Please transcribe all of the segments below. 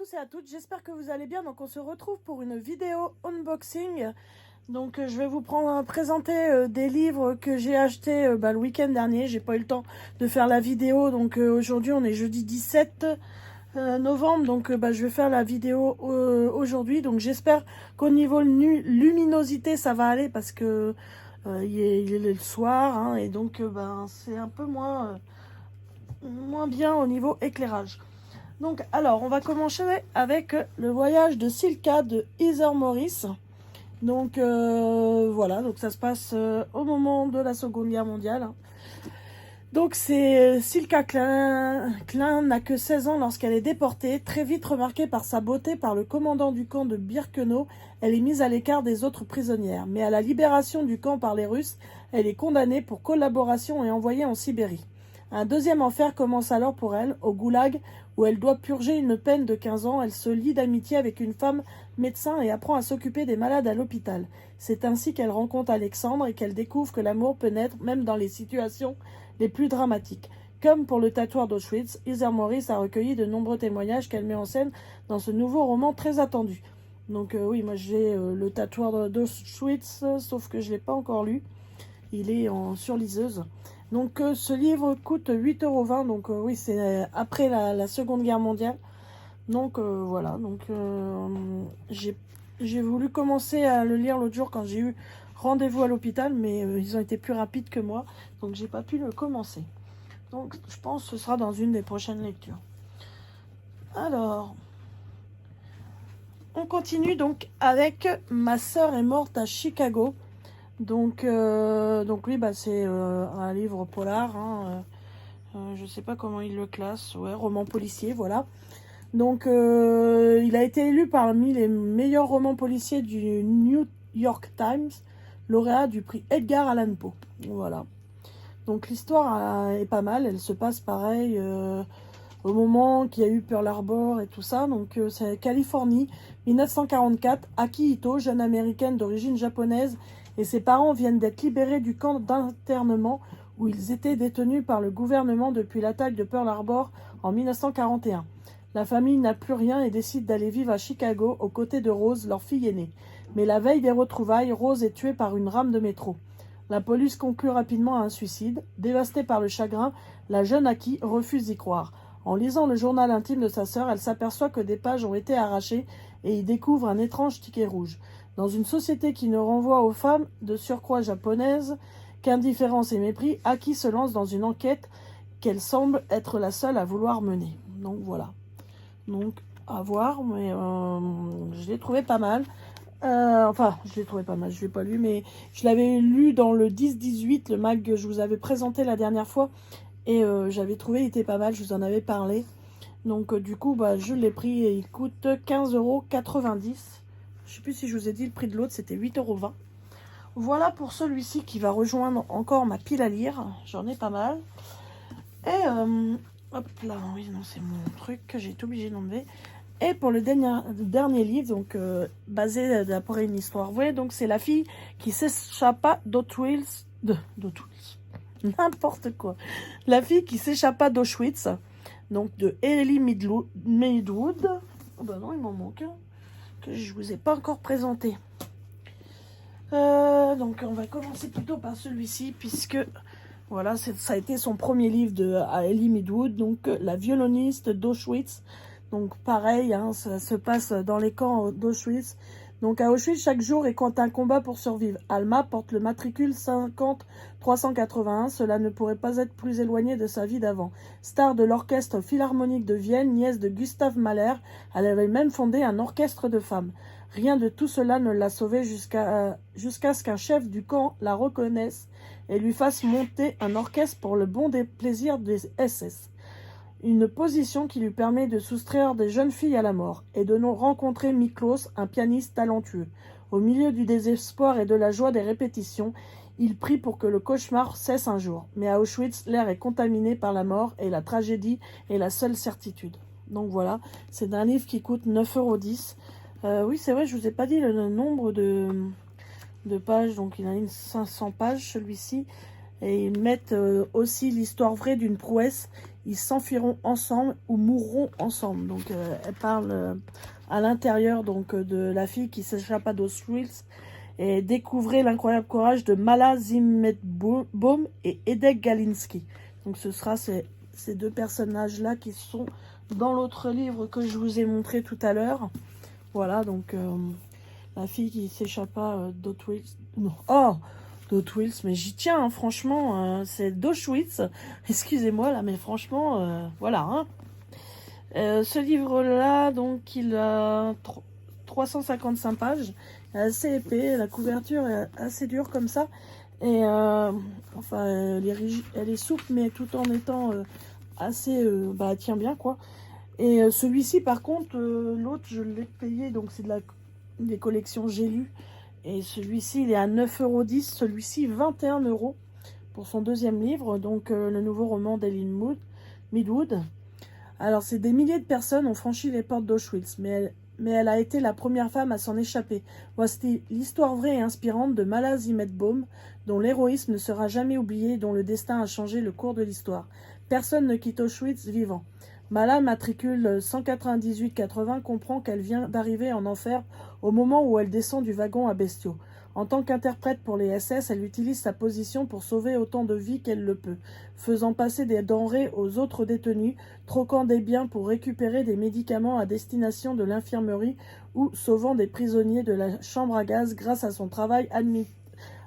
tous et à toutes, j'espère que vous allez bien. Donc on se retrouve pour une vidéo unboxing. Donc je vais vous présenter des livres que j'ai achetés le week-end dernier. J'ai pas eu le temps de faire la vidéo, donc aujourd'hui on est jeudi 17 novembre, donc je vais faire la vidéo aujourd'hui. Donc j'espère qu'au niveau luminosité ça va aller, parce que il est le soir, hein, et donc c'est un peu moins bien au niveau éclairage. Donc, alors, on va commencer avec le voyage de Silka de Heather Morris. Donc, voilà, donc ça se passe au moment de la Seconde Guerre mondiale. Donc, c'est Silka Klein n'a que 16 ans lorsqu'elle est déportée. Très vite remarquée par sa beauté par le commandant du camp de Birkenau, elle est mise à l'écart des autres prisonnières. Mais à la libération du camp par les Russes, elle est condamnée pour collaboration et envoyée en Sibérie. Un deuxième enfer commence alors pour elle, au goulag, où elle doit purger une peine de 15 ans. Elle se lie d'amitié avec une femme médecin et apprend à s'occuper des malades à l'hôpital. C'est ainsi qu'elle rencontre Alexandre et qu'elle découvre que l'amour peut naître même dans les situations les plus dramatiques. Comme pour le tatoueur d'Auschwitz, Heather Morris a recueilli de nombreux témoignages qu'elle met en scène dans ce nouveau roman très attendu. Donc oui, moi j'ai le tatoueur d'Auschwitz, sauf que je ne l'ai pas encore lu. Il est en surliseuse. Donc ce livre coûte 8,20 €. Donc oui, c'est après la Seconde Guerre mondiale. Donc voilà. Donc j'ai voulu commencer à le lire l'autre jour quand j'ai eu rendez-vous à l'hôpital, mais ils ont été plus rapides que moi. Donc j'ai pas pu le commencer. Donc je pense que ce sera dans une des prochaines lectures. Alors, on continue donc avec Ma sœur est morte à Chicago. Donc oui, c'est un livre polar, hein, je sais pas comment il le classe, ouais, roman policier, voilà. Donc il a été élu parmi les meilleurs romans policiers du New York Times, lauréat du prix Edgar Allan Poe, voilà. Donc l'histoire est pas mal, elle se passe pareil au moment qu'il y a eu Pearl Harbor et tout ça. Donc c'est Californie, 1944, Aki Ito, jeune américaine d'origine japonaise, et ses parents viennent d'être libérés du camp d'internement où ils étaient détenus par le gouvernement depuis l'attaque de Pearl Harbor en 1941. La famille n'a plus rien et décide d'aller vivre à Chicago aux côtés de Rose, leur fille aînée. Mais la veille des retrouvailles, Rose est tuée par une rame de métro. La police conclut rapidement à un suicide. Dévastée par le chagrin, la jeune Aki refuse d'y croire. En lisant le journal intime de sa sœur, elle s'aperçoit que des pages ont été arrachées et y découvre un étrange ticket rouge. Dans une société qui ne renvoie aux femmes, de surcroît japonaises, qu'indifférence et mépris, Aki se lance dans une enquête qu'elle semble être la seule à vouloir mener. Donc voilà. Donc à voir, mais je l'ai trouvé pas mal. Je l'ai trouvé pas mal, je l'ai pas lu, mais je l'avais lu dans le 10-18, le mag que je vous avais présenté la dernière fois. Et j'avais trouvé, il était pas mal, je vous en avais parlé. Donc du coup, je l'ai pris et il coûte 15,90 €. Je sais plus si je vous ai dit le prix de l'autre, c'était 8,20 €. Voilà pour celui-ci qui va rejoindre encore ma pile à lire. J'en ai pas mal. Et hop là, oui, non, c'est mon truc que j'ai été obligée d'enlever. Et pour le dernier livre, donc basé d'après une histoire vraie, donc c'est La fille qui s'échappa d'Auschwitz. N'importe quoi. La fille qui s'échappa d'Auschwitz, donc de Ellie Midwood. Oh non, il m'en manque un que je vous ai pas encore présenté. Donc on va commencer plutôt par celui-ci, puisque voilà, ça a été son premier livre à Ellie Midwood, donc la violoniste d'Auschwitz. Donc pareil, hein, ça se passe dans les camps d'Auschwitz. Donc à Auschwitz, chaque jour est un combat pour survivre. Alma porte le matricule 50381. Cela ne pourrait pas être plus éloigné de sa vie d'avant. Star de l'orchestre philharmonique de Vienne, nièce de Gustav Mahler, elle avait même fondé un orchestre de femmes. Rien de tout cela ne l'a sauvée jusqu'à ce qu'un chef du camp la reconnaisse et lui fasse monter un orchestre pour le bon des plaisirs des SS. Une position qui lui permet de soustraire des jeunes filles à la mort et de rencontrer Miklos, un pianiste talentueux. Au milieu du désespoir et de la joie des répétitions, il prie pour que le cauchemar cesse un jour. Mais à Auschwitz, l'air est contaminé par la mort et la tragédie est la seule certitude. Donc voilà, c'est un livre qui coûte 9,10 €. Oui, c'est vrai, je vous ai pas dit le nombre de pages. Donc il a 500 pages celui-ci. Et ils mettent aussi l'histoire vraie d'une prouesse. Ils s'enfuiront ensemble ou mourront ensemble. Donc elle parle à l'intérieur donc de la fille qui s'échappa d'Auschwitz et découvrez l'incroyable courage de Mala Zimetbaum et Edek Galinski. Donc ce sera ces deux personnages-là qui sont dans l'autre livre que je vous ai montré tout à l'heure. Voilà, donc la fille qui s'échappa d'Auschwitz. Oh, d'Auschwitz, mais j'y tiens, hein, franchement, c'est d'Auschwitz. Excusez-moi, là, mais franchement, voilà. Hein. Ce livre-là, donc, il a 355 pages. Assez épais, la couverture est assez dure comme ça. Et enfin, elle est souple, mais tout en étant assez... bah, elle tient bien, quoi. Et celui-ci, par contre, l'autre, je l'ai payé, donc c'est des collections J'ai lu. Et celui-ci, il est à 9,10 €, celui-ci 21 € pour son deuxième livre, donc le nouveau roman d'Ellen Midwood. Alors, c'est des milliers de personnes ont franchi les portes d'Auschwitz, mais elle a été la première femme à s'en échapper. Voici l'histoire vraie et inspirante de Mala Zimetbaum, dont l'héroïsme ne sera jamais oublié et dont le destin a changé le cours de l'histoire. Personne ne quitte Auschwitz vivant. Mala, matricule 198-80, comprend qu'elle vient d'arriver en enfer au moment où elle descend du wagon à bestiaux. En tant qu'interprète pour les SS, elle utilise sa position pour sauver autant de vies qu'elle le peut, faisant passer des denrées aux autres détenus, troquant des biens pour récupérer des médicaments à destination de l'infirmerie ou sauvant des prisonniers de la chambre à gaz grâce à son travail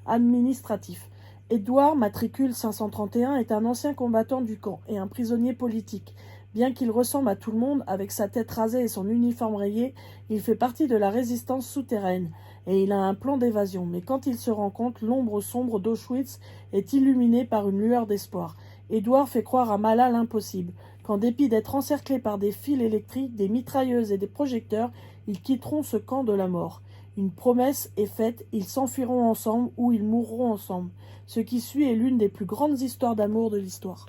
administratif. Edouard, matricule 531, est un ancien combattant du camp et un prisonnier politique. Bien qu'il ressemble à tout le monde, avec sa tête rasée et son uniforme rayé, il fait partie de la résistance souterraine, et il a un plan d'évasion. Mais quand il se rend compte, l'ombre sombre d'Auschwitz est illuminée par une lueur d'espoir. Édouard fait croire à Mala l'impossible, qu'en dépit d'être encerclés par des fils électriques, des mitrailleuses et des projecteurs, ils quitteront ce camp de la mort. Une promesse est faite, ils s'enfuiront ensemble ou ils mourront ensemble. Ce qui suit est l'une des plus grandes histoires d'amour de l'histoire.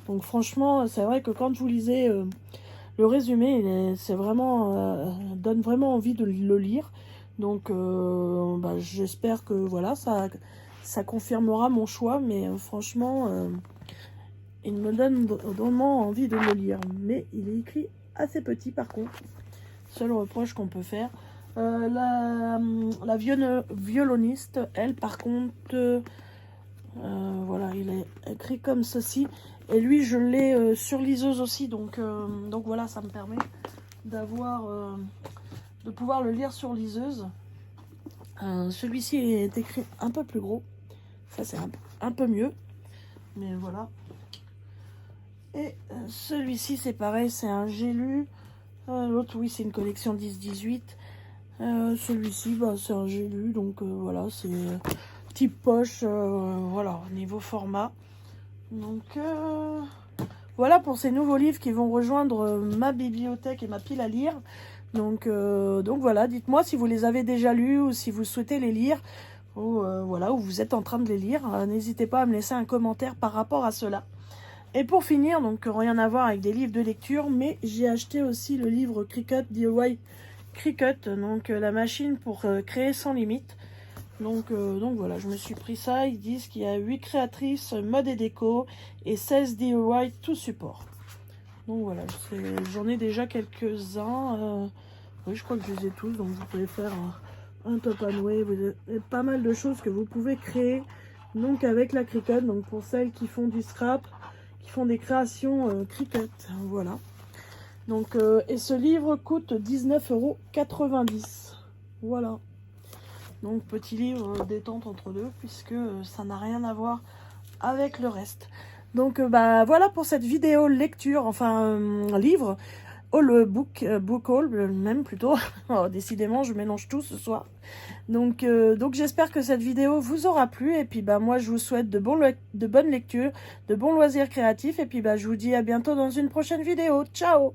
Donc franchement, c'est vrai que quand vous lisez le résumé, c'est vraiment donne vraiment envie de le lire. Donc bah, j'espère que voilà, ça confirmera mon choix. Mais franchement, il me donne vraiment envie de le lire. Mais il est écrit assez petit par contre. Seul reproche qu'on peut faire. La violoniste, elle par contre... voilà, il est écrit comme ceci. Et lui, je l'ai sur liseuse aussi. Donc voilà, ça me permet d'avoir... de pouvoir le lire sur liseuse. Celui-ci est écrit un peu plus gros. Ça, c'est un peu mieux. Mais voilà. Et celui-ci, c'est pareil. C'est un J'ai lu. L'autre, oui, c'est une collection 10-18. Celui-ci, bah, c'est un J'ai lu. Donc voilà, c'est... type poche, voilà, niveau format. Donc voilà pour ces nouveaux livres qui vont rejoindre ma bibliothèque et ma pile à lire. Donc voilà, dites-moi si vous les avez déjà lus ou si vous souhaitez les lire ou voilà, ou vous êtes en train de les lire. N'hésitez pas à me laisser un commentaire par rapport à cela. Et pour finir, donc rien à voir avec des livres de lecture, mais j'ai acheté aussi le livre Cricut DIY Cricut, donc la machine pour créer sans limite. Donc voilà, je me suis pris ça. Ils disent qu'il y a 8 créatrices mode et déco et 16 DIY tout support. Donc voilà, j'en ai déjà quelques-uns. Oui, je crois que je les ai tous. Donc vous pouvez faire un top and way. Vous avez pas mal de choses que vous pouvez créer. Donc avec la Cricut. Donc pour celles qui font du scrap, qui font des créations Cricut. Voilà. Donc et ce livre coûte 19,90 €. Voilà. Donc petit livre détente entre deux puisque ça n'a rien à voir avec le reste. Donc bah voilà pour cette vidéo lecture, enfin livre, haul book haul même plutôt. Oh, décidément je mélange tout ce soir. Donc j'espère que cette vidéo vous aura plu et puis bah moi je vous souhaite de bonnes lectures, de bons loisirs créatifs et puis bah je vous dis à bientôt dans une prochaine vidéo. Ciao!